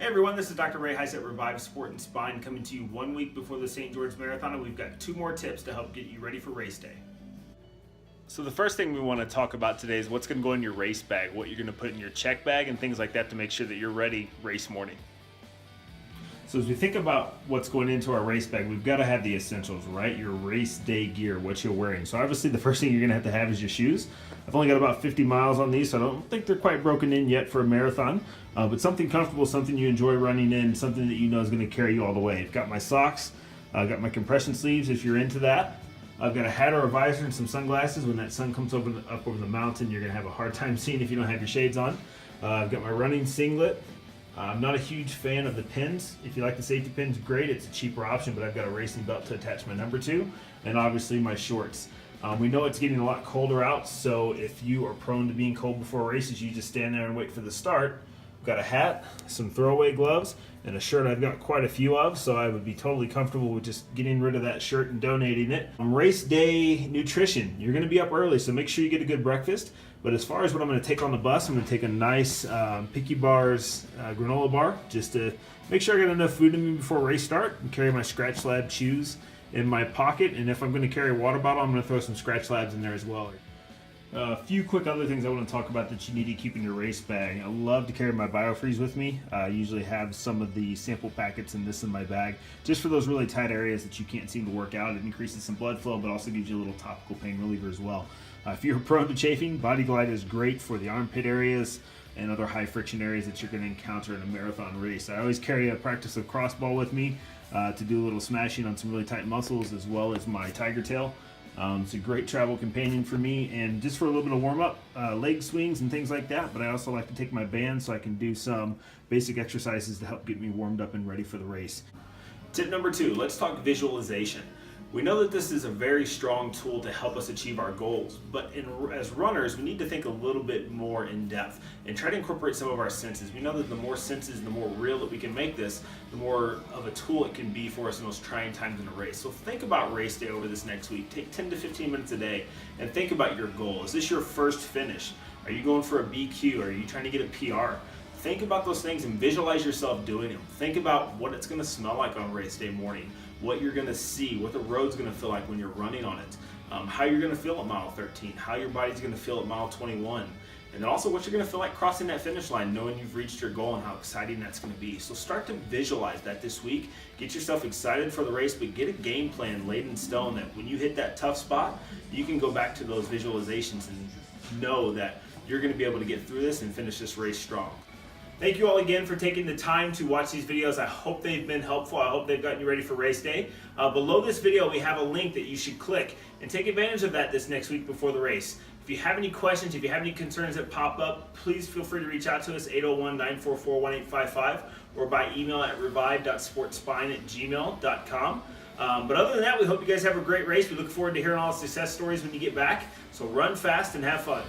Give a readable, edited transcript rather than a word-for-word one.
Hey everyone, this is Dr. Ray Heiss at Revive Sport and Spine coming to you 1 week before the St. George Marathon, and we've got 2 more tips to help get you ready for race day. So the first thing we want to talk about today is what's going to go in your race bag, what you're going to put in your check bag and things like that to make sure that you're ready race morning. So as we think about what's going into our race bag, we've got to have the essentials, right? Your race day gear, what you're wearing. So obviously the first thing you're going to have is your shoes. I've only got about 50 miles on these, so I don't think they're quite broken in yet for a marathon. But something comfortable, something you enjoy running in, something that you know is going to carry you all the way. I've got my socks, I've got my compression sleeves if you're into that. I've got a hat or a visor and some sunglasses. When that sun comes up over the mountain, you're going to have a hard time seeing if you don't have your shades on. I've got my running singlet. I'm not a huge fan of the pins. If you like the safety pins, great. It's a cheaper option, but I've got a racing belt to attach my number to, and obviously my shorts. We know it's getting a lot colder out, so if you are prone to being cold before races, you just stand there and wait for the start. I've got a hat, some throwaway gloves, and a shirt I've got quite a few of, so I would be totally comfortable with just getting rid of that shirt and donating it. Race day nutrition. You're going to be up early, so make sure you get a good breakfast. But as far as what I'm going to take on the bus, I'm going to take a nice Picky Bars granola bar, just to make sure I got enough food in me before race start, and carry my Scratch Lab chews in my pocket. And if I'm going to carry a water bottle, I'm going to throw some Scratch Labs in there as well. A few quick other things I want to talk about that you need to keep in your race bag. I love to carry my BioFreeze with me. I usually have some of the sample packets in this in my bag, just for those really tight areas that you can't seem to work out. It increases some blood flow, but also gives you a little topical pain reliever as well. If you're prone to chafing, Body Glide is great for the armpit areas and other high friction areas that you're going to encounter in a marathon race. I always carry a practice of crossball with me to do a little smashing on some really tight muscles, as well as my Tiger Tail. It's a great travel companion for me, and just for a little bit of warm-up, leg swings and things like that. But I also like to take my band so I can do some basic exercises to help get me warmed up and ready for the race. Tip number 2, let's talk visualization. We know that this is a very strong tool to help us achieve our goals, but as runners, we need to think a little bit more in depth and try to incorporate some of our senses. We know that the more senses, the more real that we can make this, the more of a tool it can be for us in those trying times in a race. So think about race day over this next week. Take 10 to 15 minutes a day and think about your goal. Is this your first finish? Are you going for a BQ? Are you trying to get a PR? Think about those things and visualize yourself doing them. Think about what it's going to smell like on race day morning, what you're going to see, what the road's going to feel like when you're running on it, how you're going to feel at mile 13, how your body's going to feel at mile 21, and then also what you're going to feel like crossing that finish line, knowing you've reached your goal and how exciting that's going to be. So start to visualize that this week. Get yourself excited for the race, but get a game plan laid in stone that when you hit that tough spot, you can go back to those visualizations and know that you're going to be able to get through this and finish this race strong. Thank you all again for taking the time to watch these videos. I hope they've been helpful. I hope they've gotten you ready for race day. Below this video, we have a link that you should click and take advantage of that this next week before the race. If you have any questions, if you have any concerns that pop up, please feel free to reach out to us, 801-944-1855, or by email at revive.sportspine@gmail.com. But other than that, we hope you guys have a great race. We look forward to hearing all the success stories when you get back. So run fast and have fun.